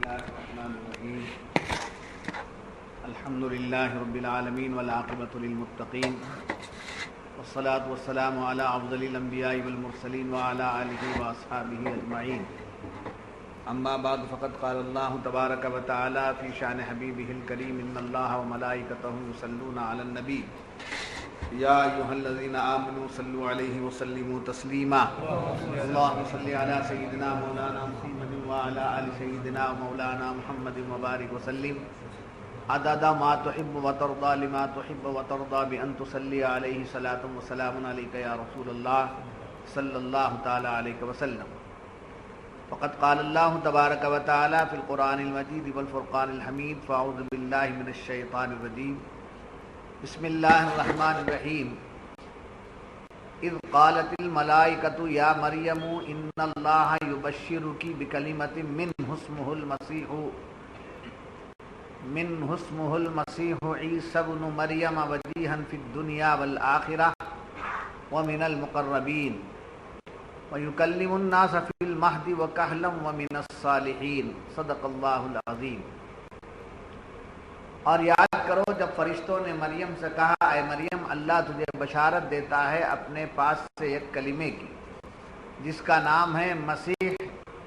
الله الرحمن الرحيم الحمد لله رب العالمين والعاقبة للمتقين والصلاة والسلام على أفضل الأنبياء والمرسلين وعلى آله وأصحابه أجمعين أما بعد فقد قال الله تبارك وتعالى في شأن حبيبه الكريم إن الله وملائكته يصلون على النبي يا أيها الذين آمنوا صلوا عليه وسلموا تسليما اللهم صل على سيدنا مولانا محمد وعلى آل سيدنا ومولانا محمد وبارك وسلم عدد ما تحب وترضى لما تحب وترضى بأن تصلي عليه صلاة وسلام عليك يا رسول الله صلى الله تعالى عليه وسلم فقد قال الله تبارك وتعالى في القرآن المجيد والفرقان الحميد فأعوذ بالله من الشيطان الرجيم بسم الله الرحمن الرحيم إذ قالت الملائكة يا مريم إن الله يبشرك بكلمة منه اسمه المسيح عيسى ابن مريم وجيها في الدنيا والآخرة ومن المقربين ويكلم الناس في المهد وكهلا ومن الصالحين صدق الله العظيم۔ اور یاد کرو جب فرشتوں نے مریم سے کہا اے مریم اللہ تجھے بشارت دیتا ہے اپنے پاس سے ایک کلمے کی جس کا نام ہے مسیح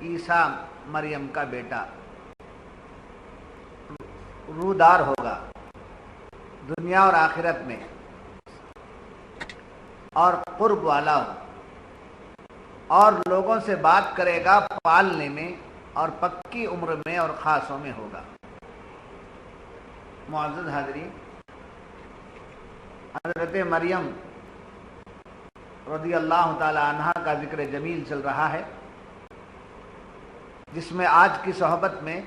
عیسیٰ مریم کا بیٹا، روح ہوگا دنیا اور آخرت میں اور قرب والا ہو اور لوگوں سے بات کرے گا پالنے میں اور پکی عمر میں اور خاصوں میں ہوگا۔ معزز حاضرین، حضرت مریم رضی اللہ تعالی عنہا کا ذکر جمیل چل رہا ہے، جس میں آج کی صحبت میں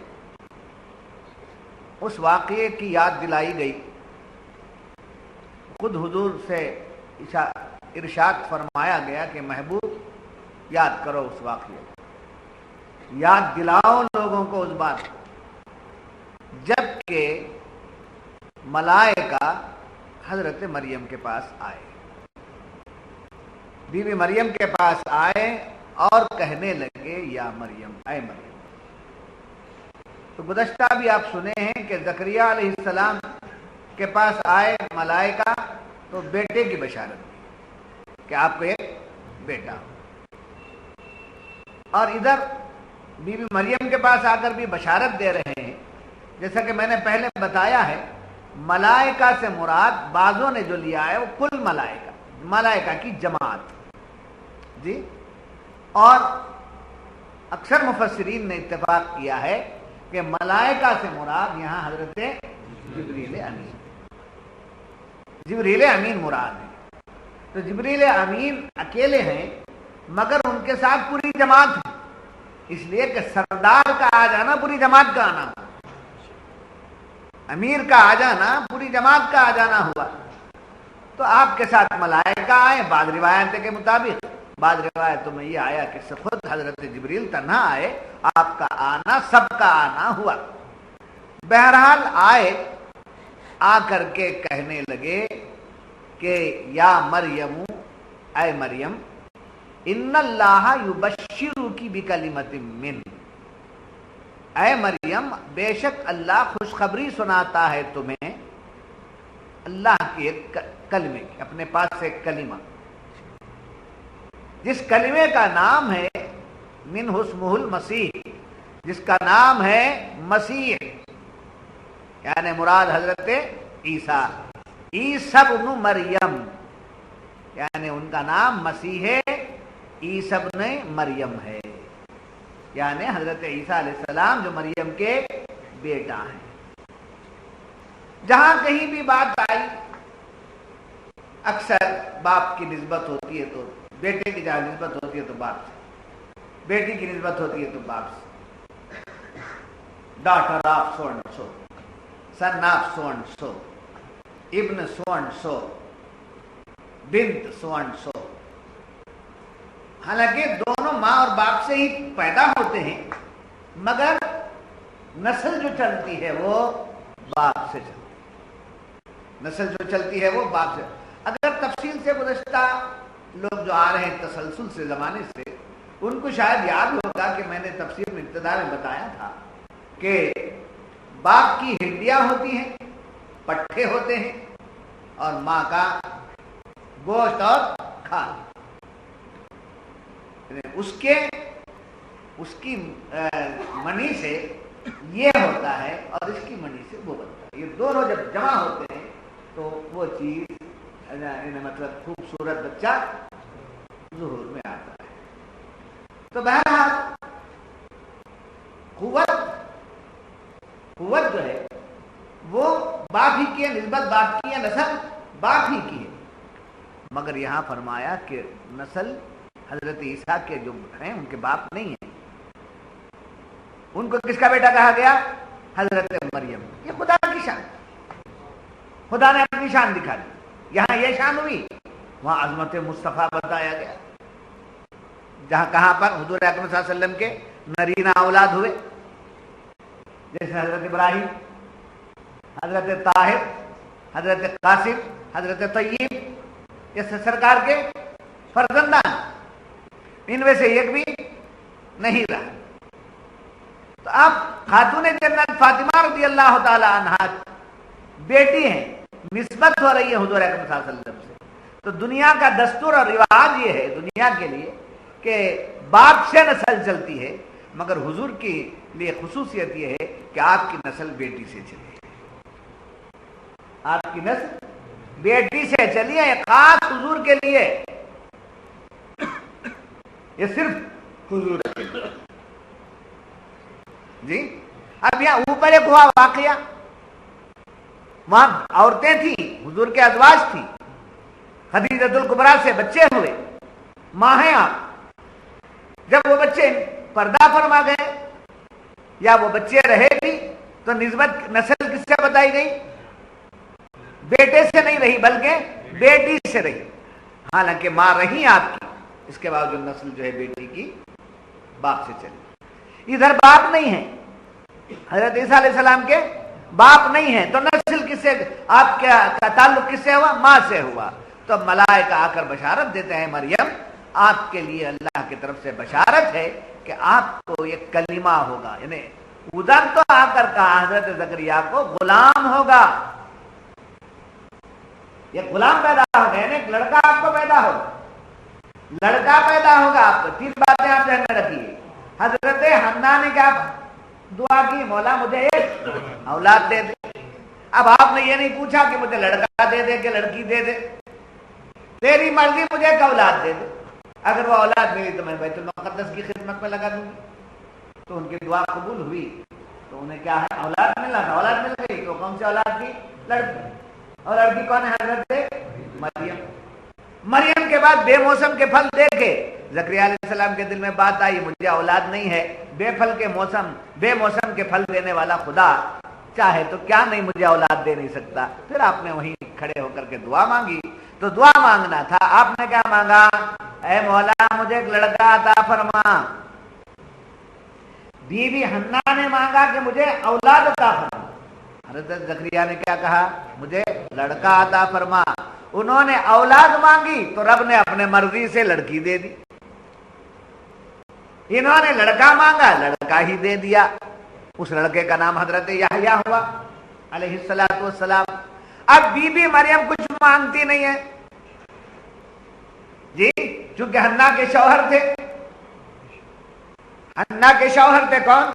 اس واقعے کی یاد دلائی گئی۔ خود حضور سے ارشاد فرمایا گیا کہ محبوب یاد کرو اس واقعے، یاد دلاؤ لوگوں کو اس بات، جبکہ ملائکہ حضرت مریم کے پاس آئے، بی بی مریم کے پاس آئے اور کہنے لگے یا مریم اے مریم۔ تو گزشتہ بھی آپ سنے ہیں کہ زکریا علیہ السلام کے پاس آئے ملائکہ تو بیٹے کی بشارت دی کہ آپ کو ایک بیٹا، اور ادھر بی بی مریم کے پاس آ کر بھی بشارت دے رہے ہیں۔ جیسا کہ میں نے پہلے بتایا ہے، ملائکہ سے مراد بعضوں نے جو لیا ہے وہ کل ملائکہ کی جماعت جی، اور اکثر مفسرین نے اتفاق کیا ہے کہ ملائکہ سے مراد یہاں حضرت جبریل امین مراد ہے۔ تو جبریل امین اکیلے ہیں مگر ان کے ساتھ پوری جماعت ہے، اس لیے کہ سردار کا آ جانا پوری جماعت کا آنا، امیر کا آ جانا پوری جماعت کا آ جانا ہوا۔ تو آپ کے ساتھ ملائکہ آئے، بعض روایت کے مطابق، بعض روایتوں میں یہ آیا کہ خود حضرت جبریل تنہا آئے، آپ کا آنا سب کا آنا ہوا۔ بہرحال آئے، آ کر کے کہنے لگے کہ یا مریم اے مریم ان اللہ یبشرک بکلمۃ من، اے مریم بے شک اللہ خوشخبری سناتا ہے تمہیں اللہ کی ایک کلمے کی، اپنے پاس سے ایک کلمہ، جس کلمے کا نام ہے منہ اسمہ المسیح، جس کا نام ہے مسیح، یعنی مراد حضرت عیسیٰ ابن مریم، یعنی ان کا نام مسیح عیسیٰ ابن مریم ہے، یعنی حضرت عیسیٰ علیہ السلام جو مریم کے بیٹا ہیں۔ جہاں کہیں بھی بات آئی اکثر باپ کی نسبت ہوتی ہے تو بیٹے کی جہاں نسبت ہوتی ہے تو باپ سے، بیٹی کی نسبت ہوتی ہے تو باپ سے، daughter of so and so, son of so and so, ابن سو اینڈ سو، بنت سو اینڈ سو۔ حالانکہ دونوں ماں اور باپ سے ہی پیدا ہوتے ہیں مگر نسل جو چلتی ہے وہ باپ سے چلتی ہے، نسل جو چلتی ہے وہ باپ سے۔ اگر تفصیل سے گزشتہ لوگ جو آ رہے ہیں تسلسل سے زمانے سے، ان کو شاید یاد ہوگا کہ میں نے تفسیر میں ابتدا میں بتایا تھا کہ باپ کی ہڈیاں ہوتی ہیں، پٹھے ہوتے ہیں، اور ماں کا گوشت اور کھال، اس کی منی سے یہ ہوتا ہے اور اس کی منی سے وہ بنتا ہے. یہ دونوں جب جمع ہوتے ہیں تو وہ چیز مطلب خوبصورت بچہ ظہور میں آتا ہے. تو بہرحال قوت جو ہے وہ باپ ہی کی ہے، نسبت باپ کی ہے، نسل باپ ہی کی ہے. مگر یہاں فرمایا کہ نسل حضرت عیسیٰ کے جو ہیں ان کے باپ نہیں ہیں. ان کو کس کا بیٹا کہا گیا؟ حضرت مریم. یہ خدا کی شان، خدا نے اپنی شان دکھا دی. یہاں یہ شان ہوئی، وہاں عظمت مصطفیٰ بتایا گیا. جہاں کہاں پر حضور اکرم صلی اللہ علیہ وسلم کے نرینہ اولاد ہوئے، جیسے حضرت ابراہیم، حضرت طاہر، حضرت قاسم، حضرت طیب، یہ سرکار کے فرزندان، ان میں سے ایک بھی نہیں رہا. تو آپ خاتون جنت فاطمہ رضی اللہ تعالی عنہا بیٹی ہیں، نسبت ہو رہی ہے حضور اکرم صلی اللہ علیہ وسلم سے. تو دنیا کا دستور اور رواج یہ ہے دنیا کے لیے کہ باپ سے نسل چلتی ہے، مگر حضور کے لیے خصوصیت یہ ہے کہ آپ کی نسل بیٹی سے چلی ہے. آپ کی نسل بیٹی سے چلی ہے، خاص حضور کے لیے، یہ صرف حضور کے لیے. جی اب یہاں اوپر ایک ہوا واقعہ، وہاں عورتیں تھیں، حضور کے ازواج تھی، خدیجۃ الکبریٰ سے بچے ہوئے، ماں ہیں آپ. جب وہ بچے پردہ فرما گئے یا وہ بچے رہے بھی تو نسبت نسل کس سے بتائی گئی؟ بیٹے سے نہیں رہی بلکہ بیٹی سے رہی. حالانکہ ماں رہی آپ کی، اس کے باوجود نسل جو ہے بیٹی کی باپ سے چلی. ادھر باپ نہیں ہے، حضرت عیسیٰ علیہ السلام کے باپ نہیں ہے، تو نسل کس سے، آپ کا تعلق کس سے ہوا؟ ماں سے ہوا. تو ملائکہ آ کر بشارت دیتے ہیں، مریم آپ کے لیے اللہ کی طرف سے بشارت ہے کہ آپ کو ایک کلمہ ہوگا. یعنی ادھر تو آ کر کہا حضرت زکریا کو غلام ہوگا، ایک غلام پیدا ہوگا، یعنی ایک لڑکا آپ کو پیدا ہوگا، لڑکا پیدا ہوگا آپ کو. تین باتیں آپ ذہن میں رکھیے. حضرت حنا نے کیا دعا کی؟ مولا مجھے ایک اولاد دے دے. اب آپ نے یہ نہیں پوچھا کہ مجھے لڑکا دے دے کہ لڑکی دے دے، تیری مرضی، مجھے ایک اولاد دے دے. اگر وہ اولاد ملی تو میں بیت المقدس کی خدمت میں لگا دوں گی. تو ان کی دعا قبول ہوئی، تو انہیں کیا ہے؟ اولاد ملنا تھا، اولاد مل گئی. تو کون سی اولاد تھی؟ لڑکی. اور لڑکی کون ہے؟ حضرت مریم. مریم کے بعد بے موسم کے پھل دیکھے، زکریا علیہ السلام کے دل میں بات آئی مجھے اولاد نہیں ہے، بے موسم کے پھل دینے والا خدا چاہے تو کیا نہیں مجھے اولاد دے نہیں سکتا. پھر آپ نے وہیں کھڑے ہو کر کے دعا مانگی. تو دعا مانگنا تھا، آپ نے کیا مانگا؟ اے مولا مجھے ایک لڑکا عطا فرما. بی بی حنا نے مانگا کہ مجھے اولاد عطا فرما. حضرت زکریا نے کیا کہا؟ مجھے لڑکا عطا فرما. انہوں نے اولاد مانگی تو رب نے اپنے مرضی سے لڑکی دے دی. انہوں نے لڑکا مانگا، لڑکا ہی دے دیا. اس لڑکے کا نام حضرت یحییٰ ہوا علیہ الصلوۃ والسلام. اب بی بی مریم کچھ مانگتی نہیں ہے جی، چونکہ حنا کے شوہر تھے. حنا کے شوہر تھے کون؟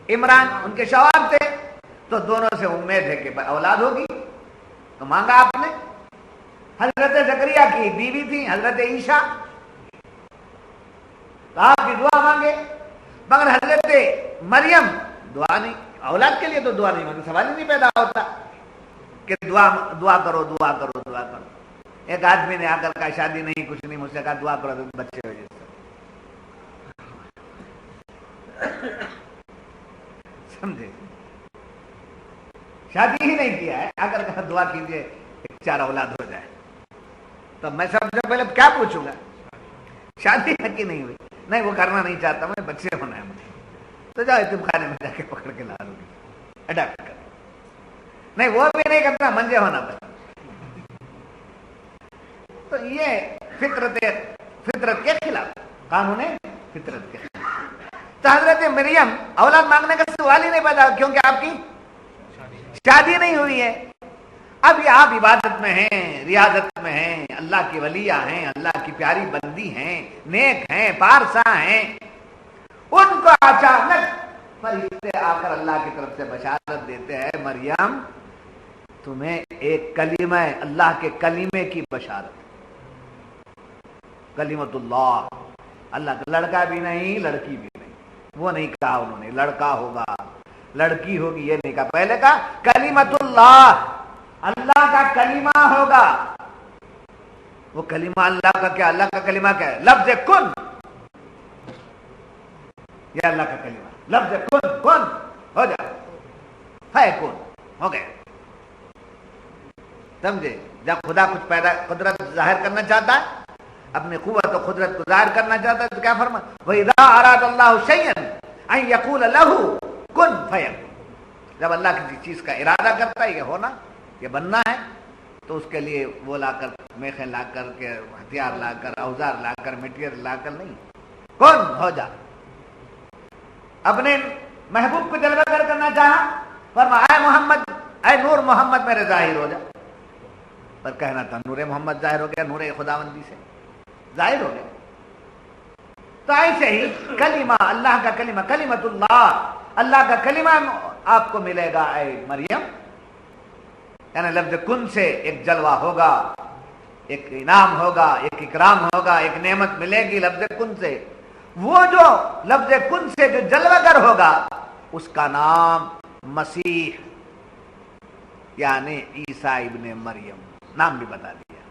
عمران. ان کے شوہر تھے، تو دونوں سے امید ہے کہ اولاد ہوگی. تو مانگا آپ نے. حضرت زکریا کی بیوی تھی حضرت عیشا، تو آپ بھی دعا مانگے. مگر حضرت مریم دعا نہیں، اولاد کے لیے تو دعا نہیں مانگی. سوال ہی نہیں پیدا ہوتا کہ دعا کرو دعا کرو دعا کرو. ایک آدمی نے آ کر کہا شادی نہیں کچھ نہیں، مجھ سے کہا دعا کرو تو بچے ہو جائے. سمجھے؟ شادی ہی نہیں کیا ہے، اگر کہا دعا کیجئے ایک 4 اولاد ہو جائے. تو میں سب سے پہلے کیا پوچھوں گا؟ شادی ہے کہ نہیں ہوئی؟ نہیں وہ کرنا نہیں چاہتا، میں بچے ہونا ہے مجھے. تو جاؤ یتیم خانے میں جا کے پکڑ کے لا لو گی، اڈاپٹ کر. نہیں وہ بھی نہیں کرتا، منجے ہونا پڑتا. تو یہ فطرت کے خلاف، قانون فطرت کے خلاف. تو حضرت مریم اولاد مانگنے کا سوال ہی نہیں پیدا، کیونکہ آپ کی شادی نہیں ہوئی ہے. اب یہ آپ عبادت میں ہیں، ریاضت میں ہیں، اللہ کی ولیہ ہیں، اللہ کی پیاری بندی ہیں، نیک ہیں، پارسا ہیں. ان کو اچانک فرشتے آ کر اللہ کی طرف سے بشارت دیتے ہیں، مریم تمہیں ایک کلمہ ہے، اللہ کے کلمے کی بشارت. کلمۃ اللہ، اللہ کا لڑکا بھی نہیں لڑکی بھی نہیں. وہ نہیں کہا انہوں نے لڑکا ہوگا لڑکی ہوگی، یہ نہیں کہا. پہلے کہا کلمۃ اللہ، اللہ کا کلمہ ہوگا. وہ کلمہ اللہ کا کیا؟ اللہ کا کلمہ کیا ہے؟ لفظ کن. یہ اللہ کا کلمہ، لفظ کن، کن ہو جا، ہے کن، ہو گیا. سمجھے؟ جب خدا کچھ پیدا قدرت ظاہر کرنا چاہتا ہے، اپنی قوت و قدرت کو ظاہر کرنا چاہتا ہے، تو کیا فرما؟ وَإِذَا أَرَادَ اللَّهُ شَيْئًا أَن يَقُولَ لَهُ كُن فَيَكُن. جب اللہ کسی چیز کا ارادہ کرتا ہے، یہ ہونا، یہ بننا ہے، تو اس کے لیے وہ لا کر میخیں لا کر کے ہتھیار لا کر اوزار لا کر میٹیریل لا کر نہیں، کن ہو جا. اپنے محبوب کو جلوہ گر کرنا چاہا، فرمایا اے محمد، اے نور محمد میرے ظاہر ہو جا. پر کہنا تھا نور محمد ظاہر ہو گیا، نور خداوندی سے ظاہر ہو گیا. تو ایسے ہی کلمہ، اللہ کا کلمہ، کلمۃ اللہ، اللہ کا کلمہ آپ کو ملے گا اے مریم. یعنی لفظ کن سے ایک جلوہ ہوگا، ایک انعام ہوگا، ایک اکرام ہوگا، ایک نعمت ملے گی لفظ کن سے. وہ جو لفظ کن سے جو جلوہ گر ہوگا، اس کا نام مسیح یعنی عیسیٰ ابن مریم، نام بھی بتا دیا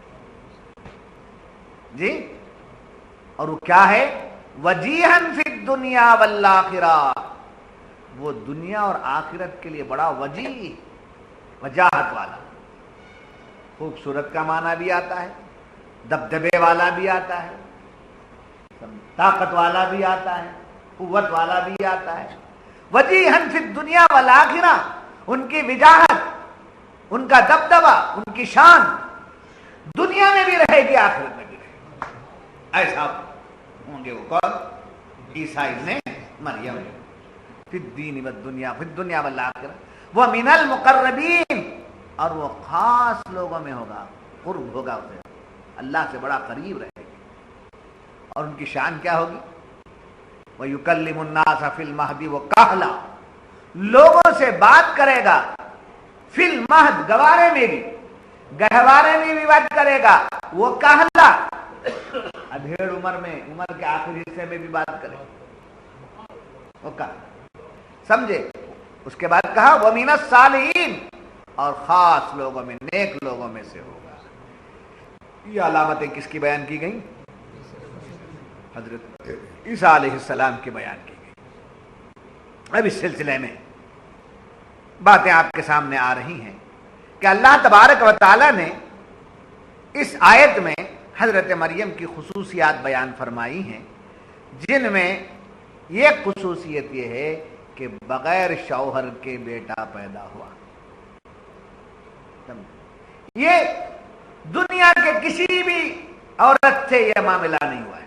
جی. اور وہ کیا ہے؟ وجیہن فی الدنیا والآخرہ، وہ دنیا اور آخرت کے لیے بڑا وجیہ، وجاہت والا. خوبصورت کا معنی بھی آتا ہے، دبدبے والا بھی آتا ہے، طاقت والا بھی آتا ہے، قوت والا بھی آتا ہے. وجیہن فی الدنیا والآخرہ، ان کی وجاہت، ان کا دبدبہ، ان کی شان دنیا میں بھی رہے گی، آخرت میں بھی رہے گی. ایسا ہوں گے وہ کون؟ عیسیٰ ابن مریم. فی الدین والدنیا، فی الدنیا والآخرہ. وہ من المقربین، اور وہ خاص لوگوں میں ہوگا، قرب ہوگا اسے، اللہ سے بڑا قریب رہے گی. اور ان کی شان کیا ہوگی؟ وَيُكَلِّمُ النَّاسَ فِي الْمَهْدِ وَكَهْلًا، لوگوں سے بات کرے گا، فی المہد، گوارے میں بھی، گہوارے میں بھی بات کرے گا. وہ کہلا، ادھیڑ عمر میں، عمر کے آخری حصے میں بھی بات کرے گا، وہ کہلا. سمجھے؟ اس کے بعد کہا وَمِنَ الصَّالِحِينَ، اور خاص لوگوں میں، نیک لوگوں میں سے ہوگا. یہ علامتیں کس کی بیان کی گئیں؟ حضرت عیسیٰ علیہ السلام کی بیان کی گئی. اب اس سلسلے میں باتیں آپ کے سامنے آ رہی ہیں کہ اللہ تبارک و تعالی نے اس آیت میں حضرت مریم کی خصوصیات بیان فرمائی ہیں، جن میں یہ خصوصیت یہ ہے کہ بغیر شوہر کے بیٹا پیدا ہوا. یہ دنیا کے کسی بھی عورت سے یہ معاملہ نہیں ہوا ہے.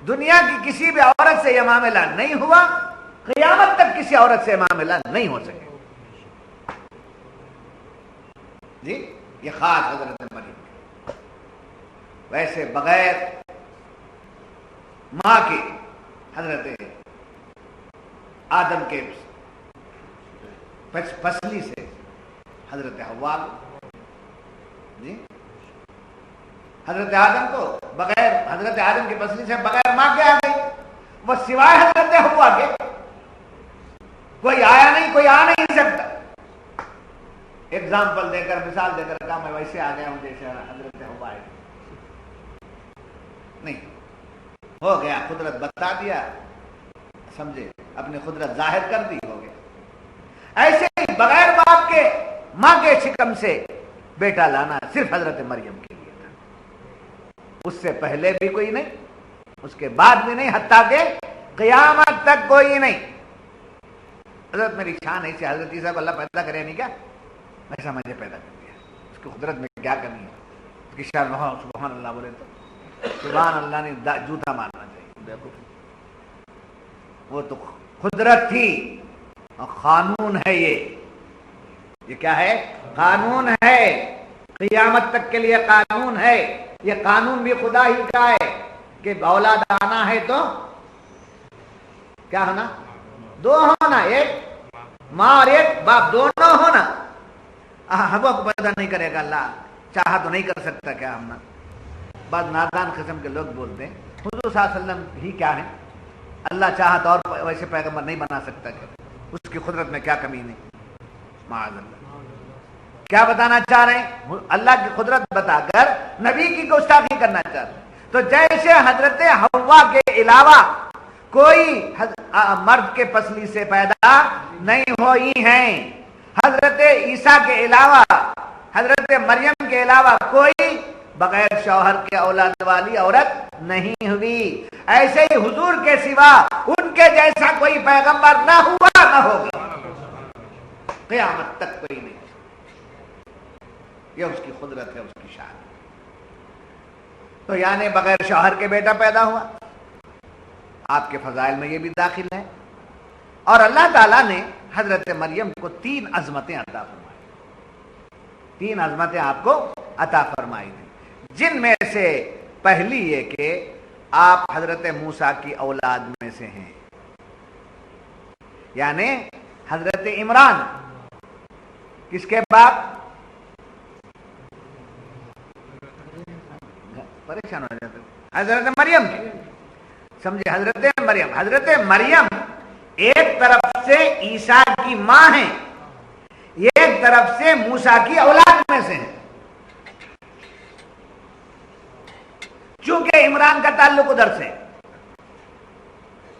دنیا کی کسی بھی عورت سے یہ معاملہ نہیں ہوا، قیامت تک کسی عورت سے معاملہ نہیں ہو سکے جی. یہ خاص حضرت مریم. ویسے بغیر ماں کے حضرت آدم کے پسلی سے حضرت حوا جی، حضرت آدم کو بغیر حضرت آدم کی پسلی سے بغیر ماں کے آ گئی. وہ سوائے حضرت حوا کے کوئی آیا نہیں، کوئی آ نہیں سکتا. ایگزامپل دے کر، مثال دے کر کہا میں ویسے آ گیا ہوں جیسے حضرت حوا ہے. نہیں ہو گیا، قدرت بتا دیا، سمجھے، اپنی قدرت ظاہر کر دی، ہو گیا. ایسے ہی بغیر باپ کے، ماں کے شکم سے بیٹا لانا صرف حضرت مریم کے لیے تھا. اس سے پہلے بھی کوئی نہیں، اس کے بعد بھی نہیں، حتیٰ کہ قیامت تک کوئی نہیں. حضرت میری شان ایسے حضرت عیسیٰ کو اللہ پیدا کرے نہیں کیا، ایسا مجھے پیدا کر دیا. اس کی قدرت میں کیا کمی ہے؟ اس کی شان سبحان اللہ بولے تو سبحان اللہ نے جوتا مارنا چاہیے. دیکھو وہ تو قدرت تھی اور قانون ہے یہ کیا ہے؟ قانون ہے، قیامت تک کے لیے قانون ہے. یہ قانون بھی خدا ہی کا ہے کہ اولاد آنا ہے تو کیا ہونا؟ دو ہونا، ایک ماں اور ایک باپ، دونوں ہونا. ہوا کو پیدا نہیں کرے گا اللہ، چاہا تو نہیں کر سکتا کیا؟ ہم بعض نادان قسم کے لوگ بولتے ہیں حضور صلی اللہ علیہ وسلم ہی کیا ہے، اللہ چاہا تو اور ویسے پیغمبر نہیں بنا سکتا کیا؟ اس کی قدرت میں کیا کمی نہیں؟ معاذ اللہ. کیا بتانا چاہ رہے ہیں؟ اللہ کی قدرت بتا کر نبی کی گستاخی کرنا چاہ رہے ہیں. تو جیسے حضرت حوا کے علاوہ کوئی مرد کے پسلی سے پیدا نہیں ہوئی ہیں، حضرت عیسیٰ کے علاوہ، حضرت مریم کے علاوہ کوئی بغیر شوہر کے اولاد والی عورت نہیں ہوئی. ایسے ہی حضور کے سوا ان کے جیسا کوئی پیغمبر نہ ہوا نہ ہوگا قیامت تک کوئی نہیں. یہ اس کی قدرت ہے، اس کی شان. تو یعنی بغیر شوہر کے بیٹا پیدا ہوا، آپ کے فضائل میں یہ بھی داخل ہے. اور اللہ تعالیٰ نے حضرت مریم کو 3 عظمتیں عطا فرمائی، 3 عظمتیں آپ کو عطا فرمائی ہیں، جن میں سے پہلی یہ کہ آپ حضرت موسیٰ کی اولاد میں سے ہیں. یعنی حضرت عمران کس کے باپ؟ پریشان ہو جاتے حضرت مریم کے. سمجھے؟ حضرت مریم ایک طرف سے عیسیٰ کی ماں ہیں، ایک طرف سے موسیٰ کی اولاد میں سے ہیں. چونکہ عمران کا تعلق ادھر سے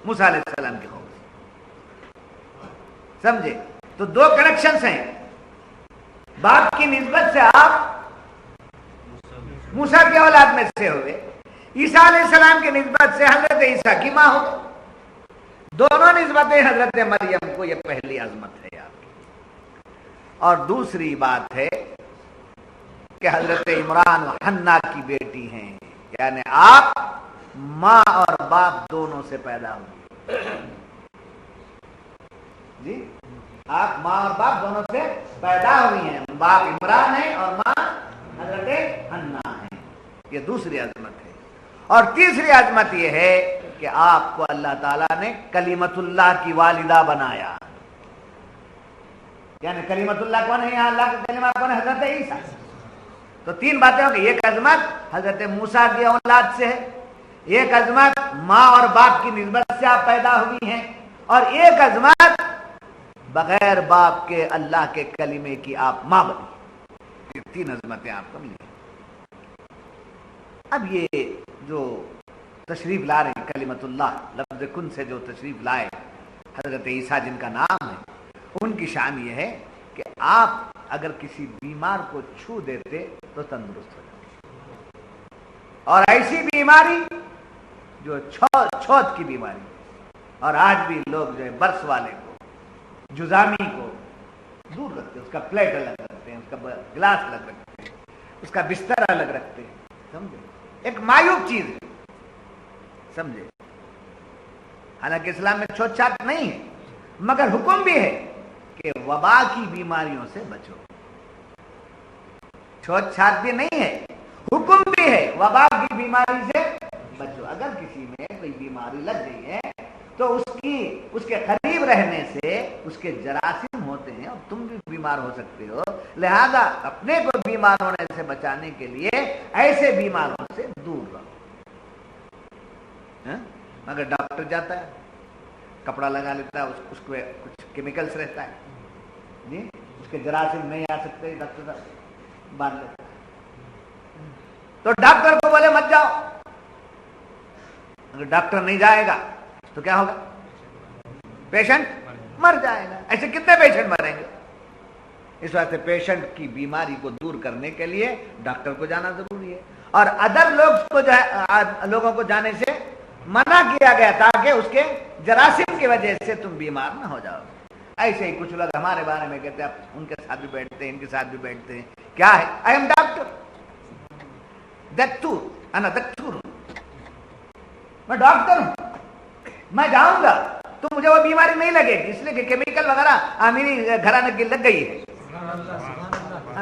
موسیٰ علیہ السلام کے قوم سے، سمجھے؟ تو 2 کنیکشنز ہیں. باپ کی نسبت سے آپ موسیٰ کی اولاد میں سے ہوئے، عیسیٰ علیہ السلام کی نسبت سے حضرت عیسیٰ کی ماں ہو. دونوں نسبتیں حضرت مریم کو، یہ پہلی عظمت ہے آپ کی. اور دوسری بات ہے کہ حضرت عمران و حنا کی بیٹی ہیں، یعنی آپ ماں اور باپ دونوں سے پیدا ہوئے. جی، آپ ماں اور باپ دونوں سے پیدا ہوئی ہیں. باپ عمران ہے اور ماں حضرت حنا ہے. یہ دوسری عظمت ہے. اور تیسری عظمت یہ ہے کہ آپ کو اللہ تعالیٰ نے کلیمت اللہ کی والدہ بنایا. یعنی کلیمت اللہ کون ہے؟ یہاں اللہ کا کلمہ کون ہے؟ حضرت عیسیٰ. تو 3 باتیں ہوں گی. ایک عظمت حضرت موسیٰ کی اولاد سے ہے، ایک عظمت ماں اور باپ کی نسبت سے آپ پیدا ہوئی ہیں، اور ایک عظمت بغیر باپ کے اللہ کے کلمے کی آپ ماں بنی. یہ 3 عظمتیں آپ کو ملی. اب یہ جو تشریف لا رہے ہیں کلمت اللہ، لفظ کن سے جو تشریف لائے حضرت عیسیٰ جن کا نام ہے، ان کی شان یہ ہے کہ آپ اگر کسی بیمار کو چھو دیتے تو تندرست ہو جاتے. اور ایسی بیماری جو چھوت کی بیماری، اور آج بھی لوگ جو ہے برس والے کو، جزامی کو دور رکھتے ہیں، اس کا پلیٹ الگ رکھتے ہیں، اس کا گلاس الگ رکھتے ہیں، اس کا بستر الگ رکھتے ہیں. سمجھے؟ ایک معیوب چیز ہے. سمجھے؟ حالانکہ اسلام میں چھوت چھات نہیں ہے، مگر حکم بھی ہے کہ وبا کی بیماریوں سے بچو. چھوت چھات بھی نہیں ہے، حکم بھی ہے وبا کی بیماری سے بچو. اگر کسی میں کوئی بیماری لگ گئی ہے تو اس کے قریب رہنے سے اس کے جراثیم ہوتے ہیں اور تم بھی بیمار ہو سکتے ہو. لہذا اپنے کو بیمار ہونے سے بچانے کے لیے ایسے بیماروں سے دور رہو. مگر ڈاکٹر جاتا ہے، کپڑا لگا لیتا ہے، اس کو کچھ کیمیکلز رہتا ہے، جی اس کے جراثیم نہیں آ سکتے، ڈاکٹر صاحب باندھ لیتا ہے. تو ڈاکٹر کو بولے مت جاؤ. اگر ڈاکٹر نہیں جائے گا تو کیا ہوگا؟ پیشنٹ مر جائے گا. ایسے کتنے پیشنٹ مریں گے؟ اس واسطے پیشنٹ کی بیماری کو دور کرنے کے لیے ڈاکٹر کو جانا ضروری ہے. اور ادر لوگوں کو جانے سے منع کیا گیا تاکہ اس کے جراثیم کی وجہ سے تم بیمار نہ ہو جاؤ. ایسے ہی کچھ لوگ ہمارے بارے میں کہتے ہیں ان کے ساتھ بھی بیٹھتے ہیں، ان کے ساتھ بھی بیٹھتے ہیں. کیا ہے؟ آئی ایم ڈاکٹر، دکتور، انا دکتور، میں ڈاکٹر ہوں، میں جاؤں گا تو مجھے وہ بیماری نہیں لگے گی، اس لیے کہ کیمیکل وغیرہ میری گھرانے کی لگ گئی ہے،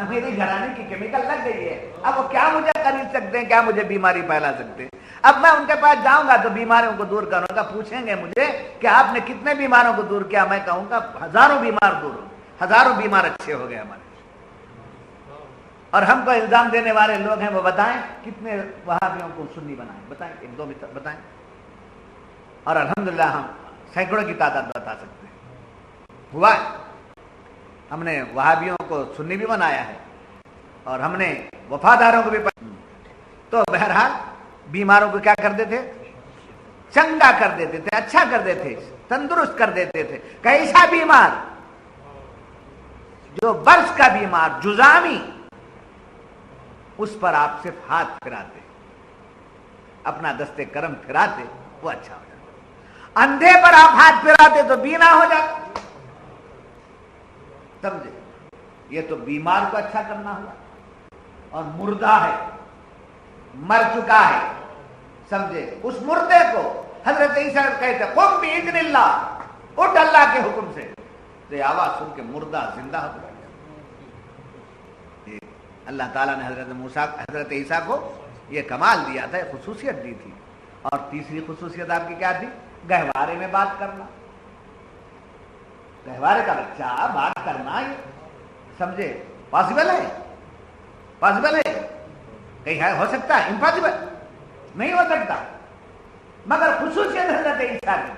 میری گھرانے کی کیمیکل لگ گئی ہے، اب وہ کیا مجھے خرید سکتے ہیں، کیا مجھے بیماری پھیلا سکتے ہیں۔ اب میں ان کے پاس جاؤں گا تو بیماریوں کو دور کروں گا، پوچھیں گے مجھے کہ آپ نے کتنے بیماروں کو دور کیا، میں کہوں گا ہزاروں بیمار دور ہو، ہزاروں بیمار اچھے ہو گئے ہمارے۔ اور ہم کو الزام دینے والے لوگ ہیں، وہ بتائیں کتنے وہابیوں کو سنی بنائیں، بتائیں، ایک دو مثال بتائیں۔ اور الحمدللہ ہم سینکڑوں کی تعداد بتا سکتے ہیں، ہوا ہے، ہم نے وہابیوں کو سنی بھی بنایا ہے اور ہم نے وفاداروں کو بھی تو بہرحال بیماروں کو کیا کر دیتے، چنگا کر دیتے تھے، اچھا کر دیتے تھے، تندرست کر دیتے تھے۔ کیسا بیمار؟ جو برس کا بیمار، جزامی، اس پر آپ صرف ہاتھ پھراتے، اپنا دستے کرم پھراتے، وہ اچھا ہو جاتا۔ اندھے پر آپ ہاتھ پھراتے تو بینا ہو جاتا، سمجھے؟ یہ تو بیمار کو اچھا کرنا ہوا، اور مردہ ہے، مر چکا ہے، سمجھے؟ اس مردے کو حضرت عیسیٰ کہتے قم باذن اللہ، اٹھ اللہ کے حکم سے، تو آواز سن کے مردہ زندہ ہو گیا۔ اللہ تعالیٰ نے حضرت عیسیٰ کو یہ کمال دیا تھا، خصوصیت دی تھی۔ اور تیسری خصوصیت آپ کی کیا تھی؟ گہوارے میں بات کرنا، گہوارے کا بچہ بات کرنا، یہ سمجھے پاسبل ہے؟ پاسبل ہے؟ کہیں ہے ہو سکتا ہے؟ امپاسبل، نہیں ہو سکتا، مگر خصوصیت حضرت عیسیٰ کی،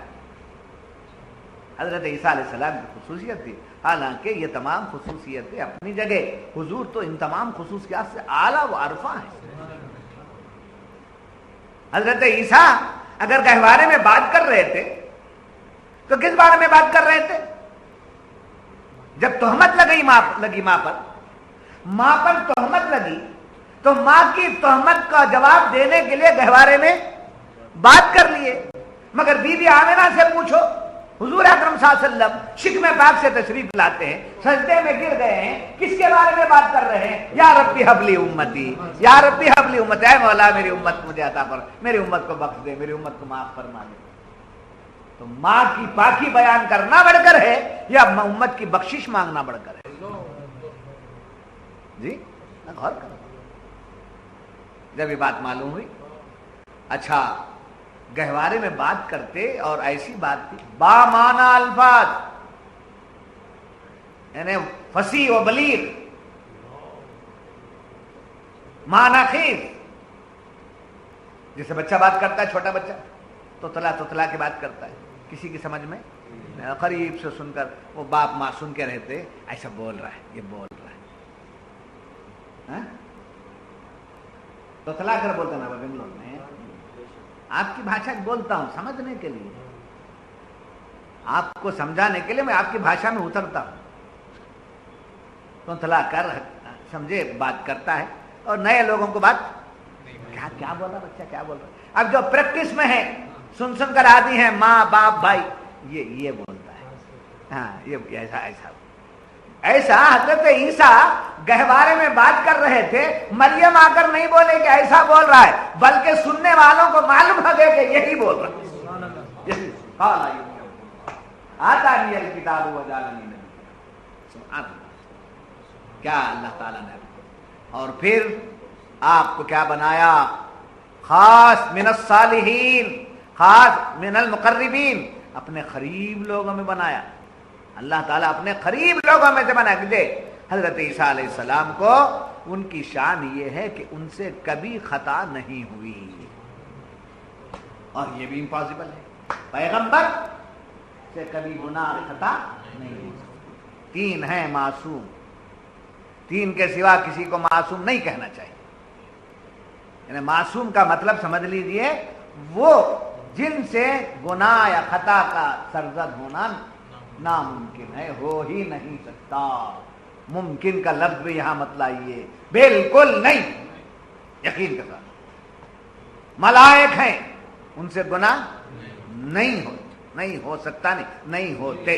حضرت عیسیٰ علیہ السلام کی خصوصیت تھی۔ حالانکہ یہ تمام خصوصیتیں اپنی جگہ، حضور تو ان تمام خصوصیات سے اعلیٰ و ارفع ہیں۔ حضرت عیسیٰ اگر گہوارے میں بات کر رہے تھے تو کس بارے میں بات کر رہے تھے؟ جب تہمت لگی ماں پر تہمت لگی تو ماں کی تہمت کا جواب دینے کے لیے گہوارے میں بات کر لیے۔ مگر بی بی آمنہ سے پوچھو، حضور اکرم صلی اللہ علیہ وسلم شکم پاک سے تشریف لاتے ہیں، سجدے میں گر گئے ہیں، کس کے بارے میں بات کر رہے ہیں؟ یا ربی حبلی امتی، یا ربی حبلی امتی، اے مولا میری امت مجھے عطا کر، میری امت کو بخش دے، میری امت کو معاف فرما دے۔ تو ماں کی پاکی بیان کرنا بڑھ کر ہے یا امت کی بخشش مانگنا بڑھ کر ہے؟ جی غور کرو۔ جب یہ بات معلوم ہوئی، اچھا گہوارے میں بات کرتے اور ایسی بات تھی بامعنی الفاظ، یعنی فصیح و بلیغ، معنی خیز، جیسے بچہ بات کرتا ہے، چھوٹا بچہ توتلا کے بات کرتا ہے، کسی کی سمجھ میں قریب سے سن کر وہ باپ ماں سن کے رہتے، ایسا بول رہا ہے، یہ بول رہا ہے، توتلا کر بولتا نا بنگلور میں، آپ کی بھاشا بولتا ہوں سمجھنے کے لیے، آپ کو سمجھانے کے لیے میں آپ کی بھاشا میں اترتا ہوں، توتلا کر سمجھے بات کرتا ہے، اور نئے لوگوں کو بات کیا بول رہا بچہ، کیا بول رہا۔ اب جو پریکٹس میں ہے، سن کر عادی ہیں، ماں باپ بھائی، یہ بولتا ہے، ہاں یہ ایسا حضرت عیسیٰ گہوارے میں بات کر رہے تھے، مریم آ کر نہیں بولے کہ ایسا بول رہا ہے، بلکہ سننے والوں کو معلوم ہو گیا کہ یہی بول رہا ہے۔ آتانی الکتاب وجعلنی نبیا، سبحان اللہ، کیا اللہ تعالیٰ نے، اور پھر آپ کو کیا بنایا؟ خاص من الصالحین، خاص من المقربین، اپنے قریب لوگوں میں بنایا۔ اللہ تعالیٰ اپنے قریب لوگوں میں سے بنا کے دے۔ حضرت عیسیٰ علیہ السلام کو ان کی شان یہ ہے کہ ان سے کبھی خطا نہیں ہوئی، اور یہ بھی امپاسبل ہے، پیغمبر سے کبھی گناہ خطا نہیں ہوئی۔ تین ہیں معصوم، تین کے سوا کسی کو معصوم نہیں کہنا چاہیے، یعنی معصوم کا مطلب سمجھ لیجئے وہ جن سے گناہ یا خطا کا سرزد ہونا ناممکن ہے، ہو ہی نہیں سکتا۔ ممکن کا لفظ بھی یہاں مت لائیے، بالکل نہیں، یقین کے ساتھ۔ ملائک ہیں، ان سے گناہ نہیں ہو سکتا، نہیں ہوتے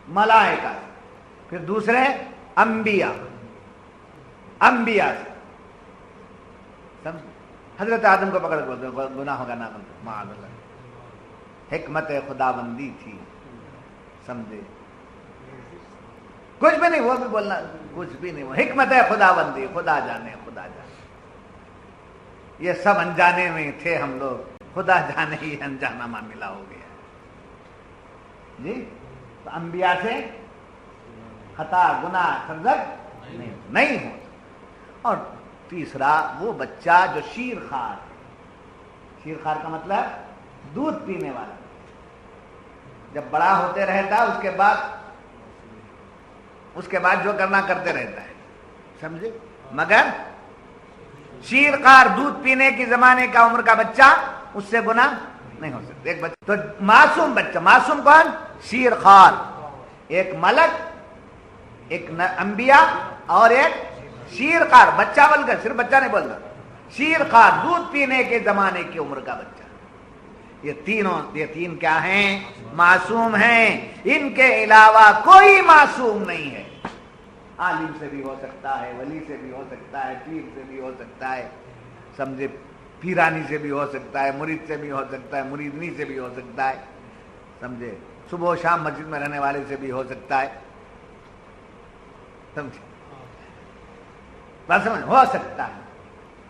ملائکہ۔ پھر دوسرے انبیاء سے حضرت آدم کو پکڑ کر گناہ ہوگا نہ معاذ اللہ، حکمت خداوندی تھی، سمجھے؟ کچھ بھی نہیں، وہ بھی بولنا کچھ بھی نہیں، وہ حکمت خداوندی، خدا جانے خدا جانے، یہ سب انجانے میں تھے ہم لوگ، خدا جانے ہی انجانا معاملہ ہو گیا جی۔ تو انبیاء سے خطا گناہ سرزد نہیں ہو۔ اور تیسرا وہ بچہ جو شیر خوار، شیر خوار کا مطلب دودھ پینے والا، جب بڑا ہوتے رہتا ہے اس کے بعد جو کرنا کرتے رہتا ہے، سمجھے؟ مگر شیر خوار دودھ پینے کی زمانے کا عمر کا بچہ اس سے گناہ نہیں ہو سکتا۔ ایک بچہ تو معصوم بچہ، معصوم کون؟ شیر خوار، ایک ملک، ایک انبیاء اور ایک شیر خوار، بچہ بول کر صرف بچہ نہیں بولتا، شیر خوار دودھ پینے کے زمانے کی عمر کا بچہ، یہ تین کیا ہیں؟ معصوم ہیں، ان کے علاوہ کوئی معصوم نہیں ہے۔ عالم سے بھی ہو سکتا ہے، ولی سے بھی ہو سکتا ہے، پیر سے بھی ہو سکتا ہے، سمجھے؟ پیرانی سے بھی ہو سکتا ہے، مرید سے بھی ہو سکتا ہے، مریدنی سے بھی ہو سکتا ہے، سمجھے؟ صبح و شام مسجد میں رہنے والے سے بھی ہو سکتا ہے، سمجھے؟ بس سمجھ، ہو سکتا ہے،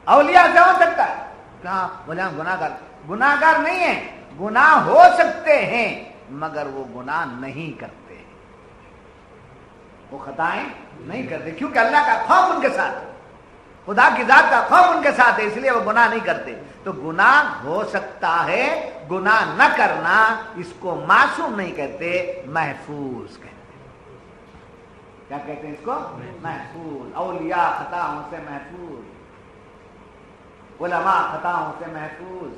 اولیاء سے ہو سکتا ہے۔ کہاں بولے ہم گناہگار نہیں ہیں، گناہ ہو سکتے ہیں مگر وہ گناہ نہیں کرتے، وہ خطائیں نہیں کرتے، کیونکہ اللہ کا خوف ان کے ساتھ، خدا کی ذات کا خوف ان کے ساتھ ہے، اس لیے وہ گناہ نہیں کرتے۔ تو گناہ ہو سکتا ہے، گناہ نہ کرنا اس کو معصوم نہیں کہتے، محفوظ کہتے۔ کیا کہتے ہیں اس کو؟ محفوظ۔ اولیاء خطاؤں سے محفوظ، علماء خطاؤں سے محفوظ،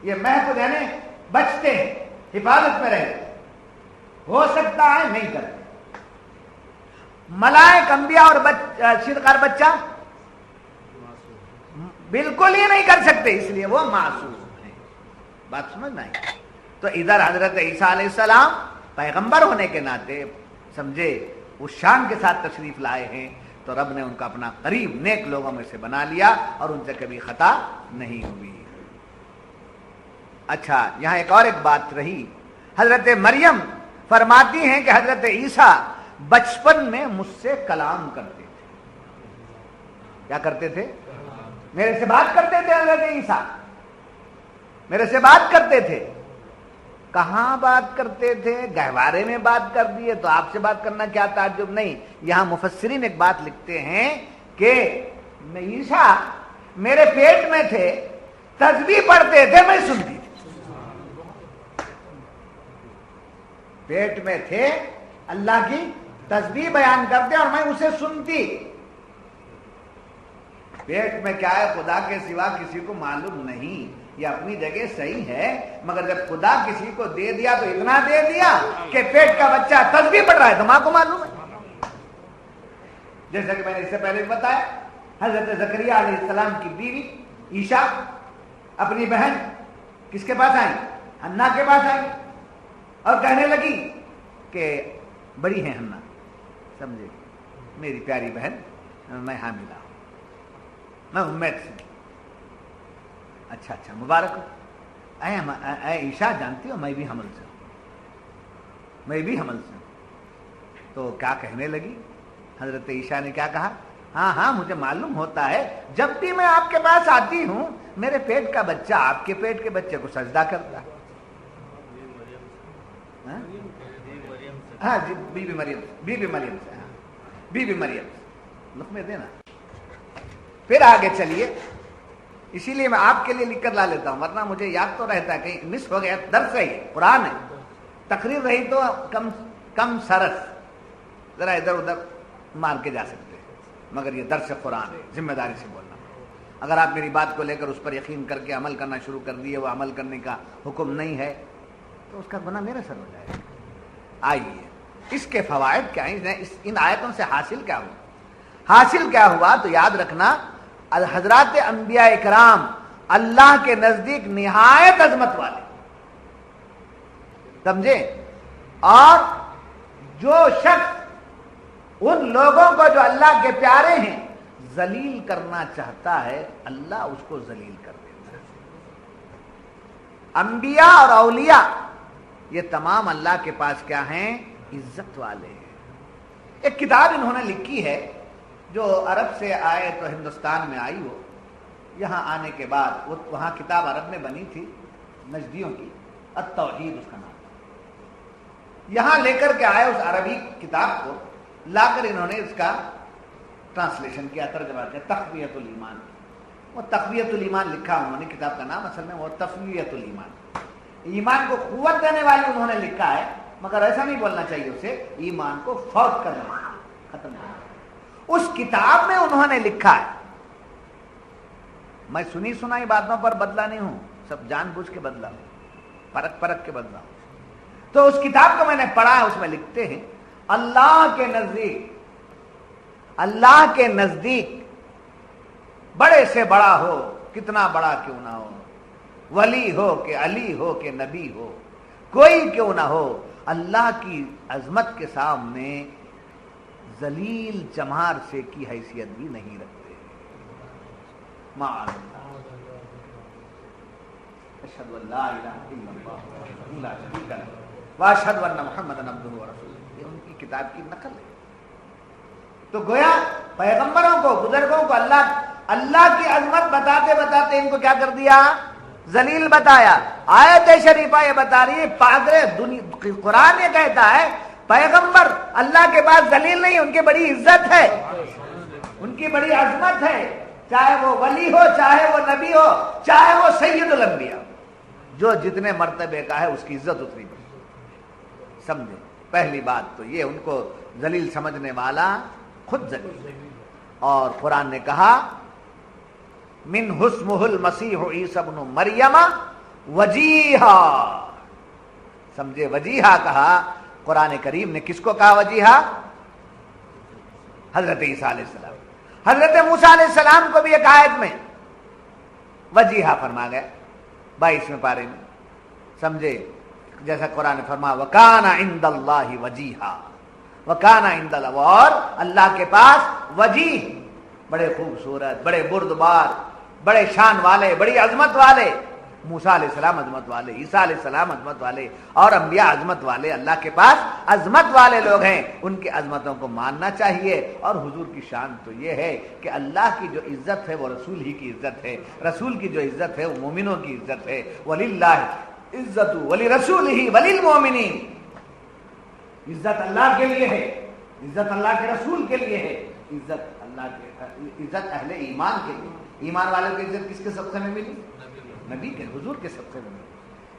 یہ محفوظ یعنی بچتے ہیں، حفاظت میں رہتے، ہو سکتا ہے نہیں کرتے۔ ملائک، انبیاء اور شرکار بچہ بالکل ہی نہیں کر سکتے، اس لیے وہ معصوم ہیں۔ بات سمجھنا ہے؟ تو ادھر حضرت عیسیٰ علیہ السلام پیغمبر ہونے کے ناطے، سمجھے، اس شان کے ساتھ تشریف لائے ہیں، تو رب نے ان کا اپنا قریب نیک لوگوں میں سے بنا لیا اور ان سے کبھی خطا نہیں ہوئی۔ اچھا، یہاں ایک بات رہی، حضرت مریم فرماتی ہیں کہ حضرت عیسیٰ بچپن میں مجھ سے کلام کرتے تھے۔ کیا کرتے تھے؟ میرے سے بات کرتے تھے، حضرت عیسیٰ میرے سے بات کرتے تھے۔ کہاں بات کرتے تھے؟ گہوارے میں بات کر دیے تو آپ سے بات کرنا کیا تعجب نہیں۔ یہاں مفسرین ایک بات لکھتے ہیں کہ عیسیٰ میرے پیٹ میں تھے، تسبیح پڑھتے تھے، میں سنتی تھی۔ پیٹ میں تھے، اللہ کی تسبیح بیان کرتے اور میں اسے سنتی۔ پیٹ میں کیا ہے خدا کے سوا کسی کو معلوم نہیں، یہ اپنی جگہ صحیح ہے، مگر جب خدا کسی کو دے دیا تو اتنا دے دیا کہ پیٹ کا بچہ تسبیح پڑھ رہا ہے تو ماں کو معلوم ہے۔ جیسا کہ میں نے اس سے پہلے بھی بتایا، حضرت زکریہ علیہ السلام کی بیوی عیشا اپنی بہن کس کے پاس آئی؟ حنا کے پاس آئی اور کہنے لگی کہ بڑی ہے حنا، سمجھے، میری پیاری بہن، میں حاملہ ہوں، میں امید سے۔ اچھا مبارک ہو۔ اے عیشا، جانتی ہو میں بھی حمل سے ہوں، میں بھی حمل سے ہوں۔ تو کیا کہنے لگی؟ حضرت عیشا نے کیا کہا؟ ہاں مجھے معلوم ہوتا ہے، جب بھی میں آپ کے پاس آتی ہوں میرے پیٹ کا بچہ آپ کے پیٹ کے بچے کو سجدہ کرتا ہے۔ ہاں جی، بی بی مریم سے لقمے دینا۔ پھر آگے چلیے، اسی لیے میں آپ کے لیے لکھ کر لا لیتا ہوں، ورنہ مجھے یاد تو رہتا ہے، کہیں مس ہو گیا، درس ہے، قرآن ہے، تقریر رہی تو کم سرس ذرا ادھر ادھر مار کے جا سکتے ہیں، مگر یہ درس قرآن ہے، ذمہ داری سے بولنا۔ اگر آپ میری بات کو لے کر اس پر یقین کر کے عمل کرنا شروع کر دیے، وہ عمل کرنے کا حکم نہیں ہے، تو اس کا گناہ میرے سر ہو جائے گا۔ آئیے، اس کے فوائد کیا ہیں، ان آیتوں سے حاصل کیا ہوا؟ تو یاد رکھنا، حضرات انبیاء اکرام اللہ کے نزدیک نہایت عظمت والے، سمجھے؟ اور جو شخص ان لوگوں کو جو اللہ کے پیارے ہیں ذلیل کرنا چاہتا ہے، اللہ اس کو ذلیل کر دیتا ہے۔ انبیاء اور اولیاء یہ تمام اللہ کے پاس کیا ہیں؟ عزت والے ہیں۔ ایک کتاب انہوں نے لکھی ہے جو عرب سے آئے تو ہندوستان میں آئی ہو، یہاں آنے کے بعد وہاں کتاب عرب میں بنی تھی نجدیوں کی، التوحید اس کا نام، یہاں لے کر کے آئے اس عربی کتاب کو، لا کر انہوں نے اس کا ٹرانسلیشن کیا، ترجمہ کیا، تقویۃ الایمان۔ وہ تقویۃ الایمان لکھا انہوں نے، کتاب کا نام اصل میں وہ تقویۃ الایمان، ایمان کو قوت دینے والی انہوں نے لکھا ہے، مگر ایسا نہیں بولنا چاہیے اسے، ایمان کو فوت کرنا، ختم کرنا۔ اس کتاب میں انہوں نے لکھا ہے، میں سنی سنائی باتوں پر بدلا نہیں ہوں، سب جان بوجھ کے بدلا ہوں، پرکھ پرکھ کے بدلا ہوں۔ تو اس کتاب کو میں نے پڑھا ہے، اس میں لکھتے ہیں اللہ کے نزدیک بڑے سے بڑا ہو، کتنا بڑا کیوں نہ ہو، ولی ہو کہ علی ہو کہ نبی ہو، کوئی کیوں نہ ہو، اللہ کی عظمت کے سامنے ذلیل چمار سے کی حیثیت بھی نہیں رکھتے۔ معاذ اللہ، اشہد ان لا الہ الا اللہ وحدہ لا شریک لہ واشہد ان محمدا عبدہ ورسولہ، یہ ان کی کتاب کی نقل ہے۔ تو گویا پیغمبروں کو، بزرگوں کو اللہ کی عظمت بتاتے بتاتے ان کو کیا کر دیا؟ ذلیل بتایا۔ آیت شریفہ یہ بتا رہی ہے، قرآن یہ کہتا ہے پیغمبر اللہ کے پاس ذلیل نہیں، ان کی بڑی عزت ہے، ان کی بڑی عظمت ہے، چاہے وہ ولی ہو، چاہے وہ نبی ہو، چاہے وہ سید الانبیاء، جو جتنے مرتبے کا ہے اس کی عزت اتنی بڑی۔ سمجھے؟ پہلی بات تو یہ، ان کو ذلیل سمجھنے والا خود ذلیل ہے۔ اور قرآن نے کہا من حسمہ المسیح عیسی ابن مریم وجیہا، سمجھے؟ وجیہا کہا قرآن کریم نے، کس کو کہا وجیہا؟ حضرت عیسیٰ علیہ السلام۔ حضرت موسیٰ علیہ السلام کو بھی ایک آیت میں وجیہا فرما گیا 22ویں پارے میں، سمجھے؟ جیسا قرآن نے فرمایا وَكَانَ عِندَ اللَّهِ وَجِيهًا، وَكَانَ عِندَ اللَّهِ، اور اللہ کے پاس وجیہ، بڑے خوبصورت، بڑے بردبار، بڑے شان والے، بڑی عظمت والے، موسیٰ علیہ السلام عظمت والے، عیسیٰ علیہ السلام عظمت والے، اور انبیاء عظمت والے، اللہ کے پاس عظمت والے لوگ ہیں، ان کی عظمتوں کو ماننا چاہیے۔ اور حضور کی شان تو یہ ہے کہ اللہ کی جو عزت ہے وہ رسول ہی کی عزت ہے، رسول کی جو عزت ہے وہ مومنوں کی عزت ہے۔ وَلِلَّهِ عزت وَلِرَسُولِهِ وَلِلْمُؤْمِنِينَ، عزت اللہ کے لیے ہے، عزت اللہ کے رسول کے لیے ہے، عزت اللہ کے، عزت اہل ایمان کے لیے۔ ایمان والوں کی عزت کس کے صدقے میں ملی؟ نبی کے، حضور کے صدقے میں ملی۔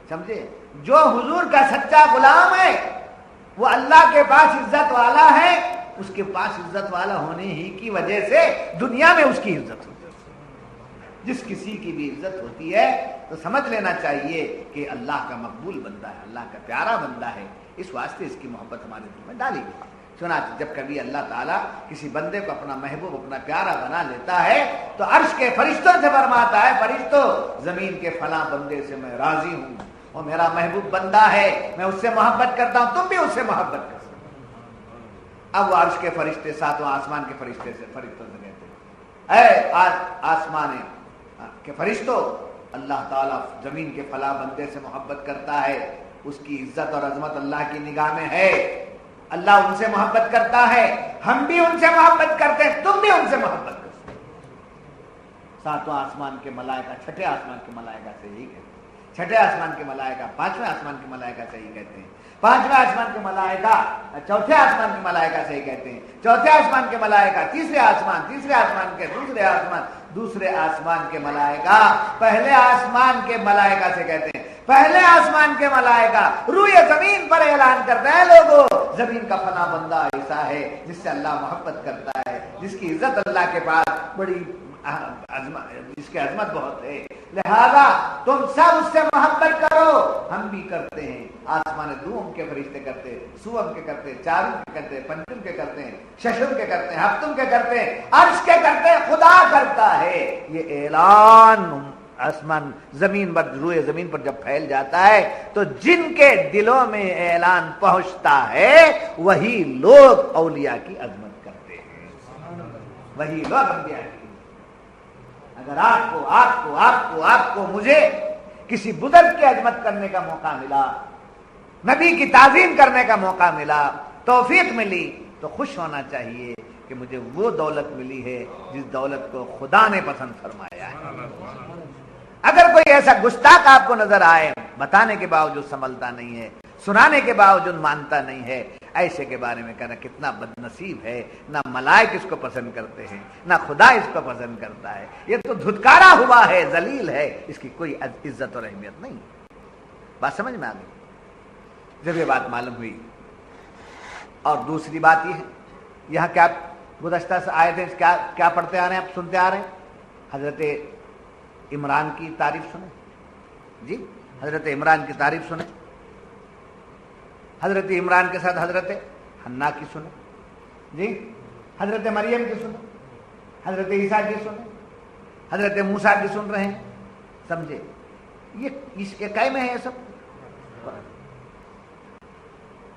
سمجھے؟ جو حضور کا سچا غلام ہے وہ اللہ کے پاس عزت والا ہے، اس کے پاس عزت والا ہونے ہی کی وجہ سے دنیا میں اس کی عزت ہوتی ہے۔ جس کسی کی بھی عزت ہوتی ہے تو سمجھ لینا چاہیے کہ اللہ کا مقبول بندہ ہے، اللہ کا پیارا بندہ ہے، اس واسطے اس کی محبت ہمارے دل میں ڈالی گئی۔ چنانچہ جب کبھی اللہ تعالیٰ کسی بندے کو اپنا محبوب، اپنا پیارا بنا لیتا ہے تو عرش کے فرشتوں سے فرماتا ہے فرشتوں زمین کے فلاں بندے سے میں راضی ہوں، وہ میرا محبوب بندہ ہے، میں اس سے محبت کرتا ہوں، تم بھی اس سے محبت کر سکتے ہو۔ اب وہ عرش کے فرشتے ساتواں آسمان کے فرشتوں سے کہتے ہیں اے آسمان کے فرشتوں، اللہ تعالیٰ زمین کے فلاں بندے سے محبت کرتا ہے، اس کی عزت اور عظمت اللہ کی نگاہ میں ہے، اللہ ان سے محبت کرتا ہے، ہم بھی ان سے محبت کرتے ہیں، تم بھی ان سے محبت کرتے ہیں۔ ساتواں آسمان کے ملائکہ چھٹے آسمان کے ملائکہ سے یہی کہتے ہیں، چھٹے آسمان کے ملائکہ پانچویں آسمان کے ملائکہ سے یہی کہتے ہیں، پانچویں آسمان کے ملائکہ چوتھے آسمان کے ملائکہ سے یہی کہتے ہیں، چوتھے آسمان کے ملائکہ تیسرے آسمان کے دوسرے آسمان کے ملائکہ پہلے آسمان کے ملائکہ سے کہتے ہیں۔ پہلے آسمان کے ملائکہ روئے زمین پر اعلان کرتے ہیں لوگوں زمین کا فلاں بندہ ایسا ہے جس سے اللہ محبت کرتا ہے، جس کی عزت اللہ کے پاس بڑی جس کی عظمت بہت ہے، لہذا تم سب اس سے محبت کرو۔ ہم بھی کرتے ہیں، آسمان دوم کے فرشتے کرتے، سوم کے کرتے، چارم کے کرتے، پنچم کے کرتے ہیں، ششم کے کرتے ہیں، ہفتم کے کرتے ہیں، عرش کے کرتے ہیں، خدا کرتا ہے۔ یہ اعلان آسمان زمین پر، روئے زمین پر جب پھیل جاتا ہے تو جن کے دلوں میں اعلان پہنچتا ہے وہی لوگ اولیاء کی عظمت کرتے ہیں، وہی لوگ انبیاء کی۔ اگر آپ کو مجھے کسی بزرگ کی عظمت کرنے کا موقع ملا، نبی کی تعظیم کرنے کا موقع ملا، توفیق ملی، تو خوش ہونا چاہیے کہ مجھے وہ دولت ملی ہے جس دولت کو خدا نے پسند فرمایا ہے۔ اگر کوئی ایسا گستاخ آپ کو نظر آئے، بتانے کے باوجود سنبھلتا نہیں ہے، سنانے کے باوجود مانتا نہیں ہے، ایسے کے بارے میں کہنا کتنا بد نصیب ہے، نہ ملائک اس کو پسند کرتے ہیں، نہ خدا اس کو پسند کرتا ہے، یہ تو دھتکارا ہوا ہے، ذلیل ہے، اس کی کوئی عزت اور اہمیت نہیں۔ بات سمجھ میں آ گئی؟ جب یہ بات معلوم ہوئی، اور دوسری بات یہ ہے، یہاں کیا گزشتہ سے آئے تھے، کیا پڑھتے آ رہے ہیں، آپ سنتے آ رہے ہیں، حضرت عمران کی تعریف سنیں جی، حضرت عمران کی تعریف سنیں، حضرت عمران کے ساتھ حضرت حنا کی سنیں جی، حضرت مریم کی سنیں، حضرت عیسیٰ کی سنیں، حضرت موسیٰ کی سن رہے ہیں، سمجھے؟ یہ اس کے قائم ہے یہ سب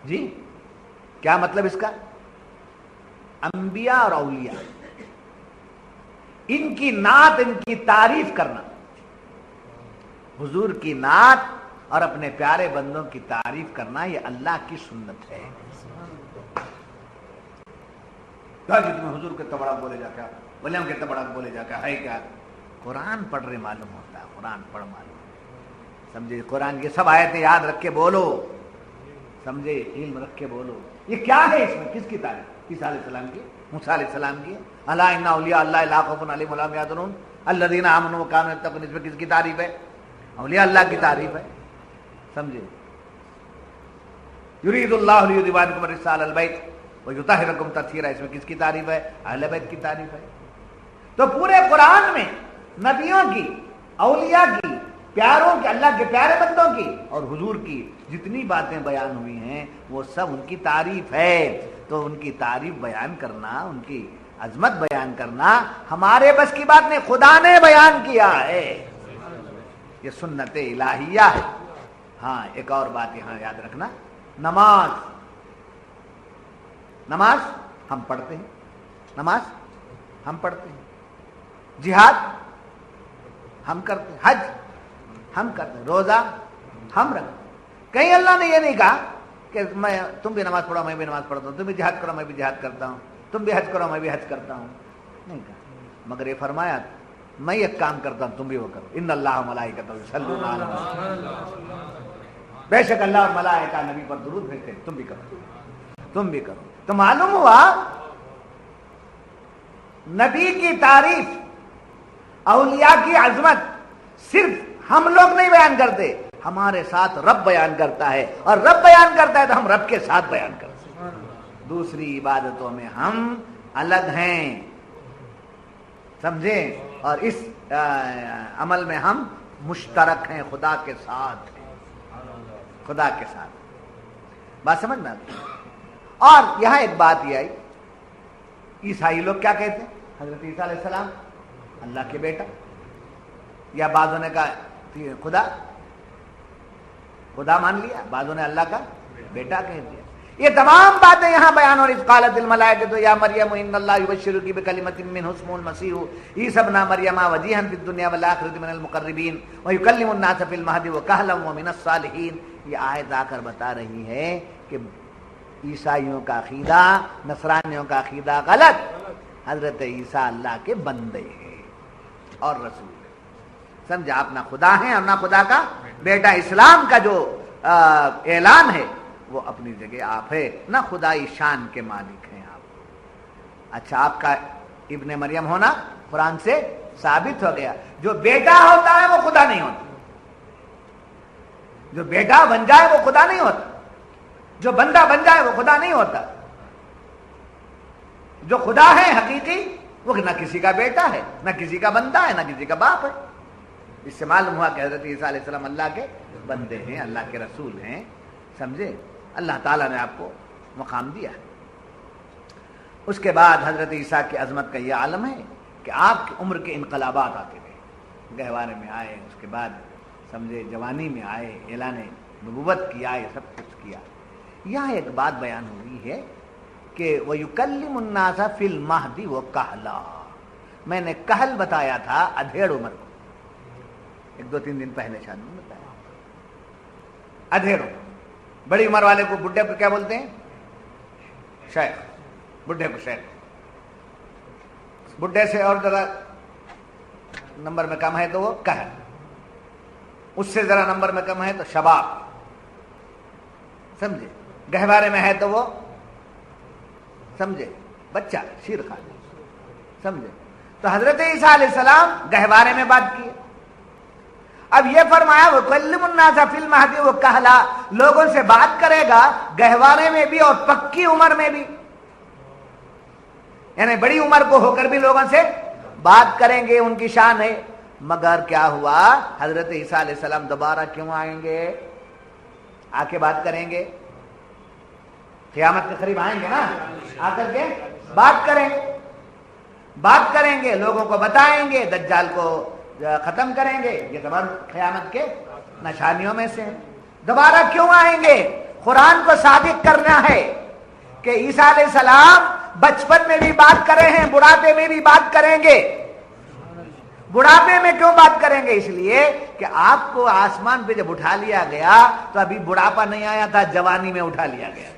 جی۔ کیا مطلب اس کا؟ انبیاء اور اولیاء، ان کی نعت، ان کی تعریف کرنا، حضور کی نعت اور اپنے پیارے بندوں کی تعریف کرنا، یہ اللہ کی سنت ہے۔ تمہیں حضور کے تبڑک بولے جا کر، ولیوں کے تبڑک بولے جا کر ہے کیا؟ قرآن پڑھ رہے معلوم ہوتا ہے، قرآن پڑھ معلوم سمجھے، قرآن یہ سب آیتیں یاد رکھ کے بولو، سمجھے، علم رکھ کے بولو۔ یہ کیا ہے اس میں؟ کس کی تعریف؟ عیسیٰ علیہ السلام کی، موسیٰ علیہ السلام کی، الا ان اولیاء اللہ لا خوف علیہم ولا هم يحزنون الذین آمنوا وکانوا یتقون، اس میں کس کی تعریف ہے؟ اولیاء اللہ کی تعریف ہے، سمجھے۔ یرید اللہ لیذھب عنکم الرجس اہل البیت ویطہرکم تطہیرا، اس میں کس کی تعریف ہے؟ اہل بیت کی تعریف ہے۔ تو پورے قرآن میں نبیوں کی، اولیاء کی، پیاروں کی، اللہ کے پیارے بندوں کی اور حضور کی جتنی باتیں بیان ہوئی ہیں وہ سب ان کی تعریف ہے۔ تو ان کی تعریف بیان کرنا، ان کی عظمت بیان کرنا ہمارے بس کی بات نہیں، خدا نے بیان کیا ہے، یہ سنت الہیہ ہے۔ ہاں ایک اور بات یہاں یاد رکھنا، نماز ہم پڑھتے ہیں، نماز ہم پڑھتے ہیں، جہاد ہم کرتے ہیں، حج ہم کرتے ہیں، روزہ ہم رکھتے ہیں۔ کہیں اللہ نے یہ نہیں کہا کہ تم بھی نماز پڑھو میں بھی نماز پڑھتا ہوں، تم بھی جہاد کرو میں بھی جہاد کرتا ہوں، تم بھی حج کرو میں بھی حج کرتا ہوں، نہیں کہا، مگر یہ فرمایا میں ایک کام کرتا ہوں تم بھی وہ کرو، ان اللہ و ملائکتہ یصلون علی النبی، بے شک اللہ اور ملائکہ نبی پر درود بھیجتے ہیں، تم بھی کرو، تم بھی کرو۔ تو معلوم ہوا نبی کی تعریف، اولیاء کی عظمت صرف ہم لوگ نہیں بیان کرتے، ہمارے ساتھ رب بیان کرتا ہے، اور رب بیان کرتا ہے تو ہم رب کے ساتھ بیان کرتے ہیں۔ دوسری عبادتوں میں ہم الگ ہیں، سمجھے، اور اس عمل میں ہم مشترک ہیں، خدا کے ساتھ ہیں، خدا کے ساتھ۔ بات سمجھ میں آتی؟ اور یہاں ایک بات یہ آئی، عیسائی لوگ کیا کہتے ہیں؟ حضرت عیسیٰ علیہ السلام اللہ کے بیٹا، یا بعضوں نے کہا خدا مان لیا، بعضوں نے اللہ کا بیٹا کہہ دیا۔ یہ تمام باتیں یہاں بیان ہو رہی۔ قالت الملائکۃ یا مریم ان اللہ یبشرک بکلمۃ منہ اسمہ المسیح عیسی ابن مریم وجیہا فی الدنیا والآخرۃ من المقربین ویکلم الناس فی المہد وکہلا ومن الصالحین۔ یہ آیت آ کر بتا رہی ہے کہ عیسائیوں کا عقیدہ، نصرانیوں کا عقیدہ غلط، حضرت عیسیٰ اللہ کے بندے ہیں اور رسول ہیں، سمجھا، آپ نہ خدا ہیں اور نہ خدا کا بیٹا۔ اسلام کا جو اعلان ہے وہ اپنی جگہ آپ ہے، نہ خدائی شان کے مالک ہیں آپ۔ اچھا، آپ کا ابن مریم ہونا قرآن سے ثابت ہو گیا۔ جو بیٹا ہوتا ہے وہ خدا نہیں ہوتا، جو بیٹا بن جائے وہ خدا نہیں ہوتا، جو بندہ بن جائے وہ خدا نہیں ہوتا۔ جو خدا ہے حقیقی وہ نہ کسی کا بیٹا ہے، نہ کسی کا بندہ ہے، نہ کسی کا باپ ہے۔ اس سے معلوم ہوا کہ حضرت عیسیٰ علیہ السلام اللہ کے بندے ہیں، اللہ کے رسول ہیں، سمجھے، اللہ تعالیٰ نے آپ کو مقام دیا ہے۔ اس کے بعد حضرت عیسیٰ کی عظمت کا یہ عالم ہے کہ آپ کی عمر کے انقلابات آتے رہے، گہوارے میں آئے، اس کے بعد سمجھے جوانی میں آئے، اعلان نبوت کیا، یہ سب کچھ کیا۔ یہاں ایک بات بیان ہوئی ہے کہ وَيُكَلِّمُ النَّاسَ فِي الْمَهْدِ وَكَهْلًا، میں نے کہل بتایا تھا ادھیڑ عمر کو، ایک 2-3 دن پہلے شاید میں بتایا. ادھیروں بڑی عمر والے کو بڈھے کو کیا بولتے ہیں؟ شیخ. بڈھے کو شیخ. بڈھے سے اور ذرا نمبر میں کم ہے تو وہ کہل. اس سے ذرا نمبر میں کم ہے تو شباب. سمجھے؟ گہوارے میں ہے تو وہ سمجھے بچہ شیر خان. سمجھے؟ تو حضرت عیسیٰ علیہ السلام گہوارے میں بات کی. اب یہ فرمایا وہ کلم الناس فی المہدی وہ کہلا، لوگوں سے بات کرے گا گہوارے میں بھی اور پکی عمر میں بھی، یعنی بڑی عمر کو ہو کر بھی لوگوں سے بات کریں گے، ان کی شان ہے. مگر کیا ہوا؟ حضرت عیسیٰ علیہ السلام دوبارہ کیوں آئیں گے؟ آ کے بات کریں گے، قیامت کے قریب آئیں گے نا، آ کر کے بات کریں گے، بات کریں گے، لوگوں کو بتائیں گے، دجال کو ختم کریں گے. یہ زبان قیامت کے نشانیوں میں سے. دوبارہ کیوں آئیں گے؟ قرآن کو ثابت کرنا ہے کہ عیسیٰ علیہ السلام بچپن میں بھی بات کرے ہیں، بڑھاپے میں بھی بات کریں گے. بڑھاپے میں کیوں بات کریں گے؟ اس لیے کہ آپ کو آسمان پہ جب اٹھا لیا گیا تو ابھی بڑھاپا نہیں آیا تھا، جوانی میں اٹھا لیا گیا.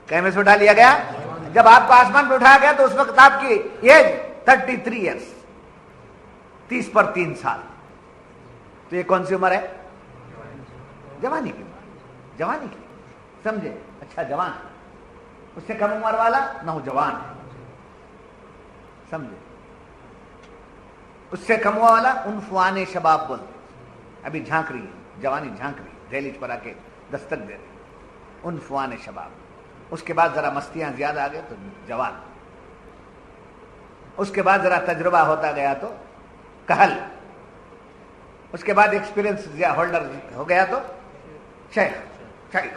کہیں میں سے اٹھا لیا گیا؟ جب آپ کو آسمان پہ اٹھایا گیا تو اس وقت آپ کی ایج 33 ایئرس، 30 پر 3 سال. تو یہ کون سی عمر ہے؟ جوانی کی عمر. جوانی کی، سمجھے؟ اچھا جوان. اس سے کم عمر والا نوجوان ہے، سمجھے؟ اس سے کم والا عنفوان شباب بولتے، ابھی جھانک رہی ہے جوانی، جھانک رہی ہے، دہلیز پر آ کے دستک دے رہی، عنفوان شباب. اس کے بعد ذرا مستیاں زیادہ آ گئے تو جوان. اس کے بعد ذرا تجربہ ہوتا گیا تو کہل. اس کے بعد ایکسپیرینس ہولڈر ہو گیا تو شیخ. شیخ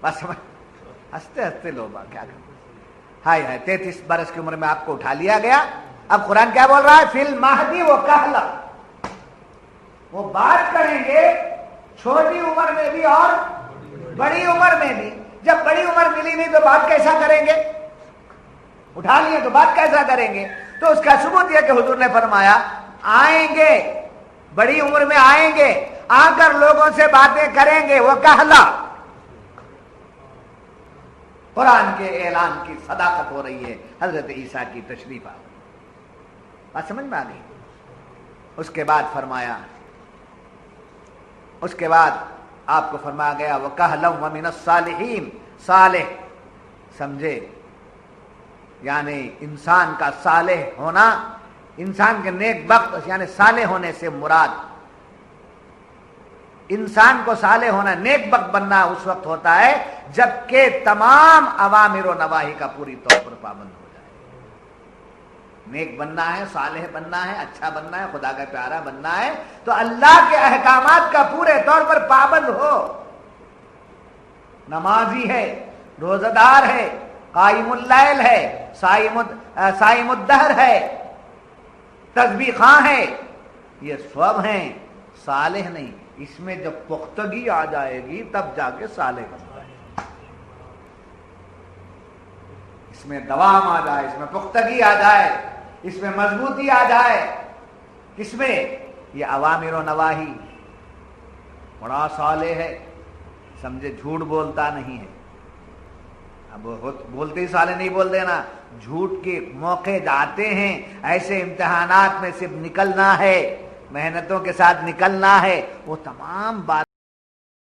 بس سمجھ. ہنستے ہنستے لوگ کیا کریں. ہائے ہائے 33 برس کی عمر میں آپ کو اٹھا لیا گیا. اب قرآن کیا بول رہا ہے؟ فی المہدی وہ کہلا، وہ بات کریں گے چھوٹی عمر میں بھی اور بڑی عمر میں بھی. جب بڑی عمر ملی نہیں تو بات کیسا کریں گے؟ اٹھا لیے تو بات کیسا کریں گے؟ تو اس کا ثبوت یہ کہ حضور نے فرمایا آئیں گے، بڑی عمر میں آئیں گے، آ کر لوگوں سے باتیں کریں گے. وہ کہلا قرآن کے اعلان کی صداقت ہو رہی ہے. حضرت عیسیٰ کی تشریف آ گئی. بات سمجھ میں آ گئی؟ اس کے بعد فرمایا، اس کے بعد آپ کو فرمایا گیا وَكَهْلًا وَمِنَ الصَّالِحِينَ. صالح سمجھے یعنی انسان کا صالح ہونا، انسان کے نیک بخت، یعنی صالح ہونے سے مراد انسان کو صالح ہونا، نیک بخت بننا اس وقت ہوتا ہے جبکہ تمام اوامر و نواہی کا پوری طور پر پابند ہو جائے. نیک بننا ہے، صالح بننا ہے، اچھا بننا ہے، خدا کا پیارا بننا ہے تو اللہ کے احکامات کا پورے طور پر پابند ہو. نمازی ہے، روزہ دار ہے، قائم اللیل ہے، صائم الدہر ہے، تسبیح خواں ہے، یہ سب ہیں. صالح نہیں. اس میں جب پختگی آ جائے گی تب جا کے صالح بنتا ہے. اس میں دوام آ جائے، اس میں پختگی آ جائے، اس میں مضبوطی آ جائے. کس میں؟ یہ اوامر و نواہی. بڑا صالح ہے، سمجھے جھوٹ بولتا نہیں ہے. اب بولتے ہی صالح نہیں بول دینا، جھوٹ کے موقع آتے ہیں. ایسے امتحانات میں صرف نکلنا ہے، محنتوں کے ساتھ نکلنا ہے. وہ تمام بات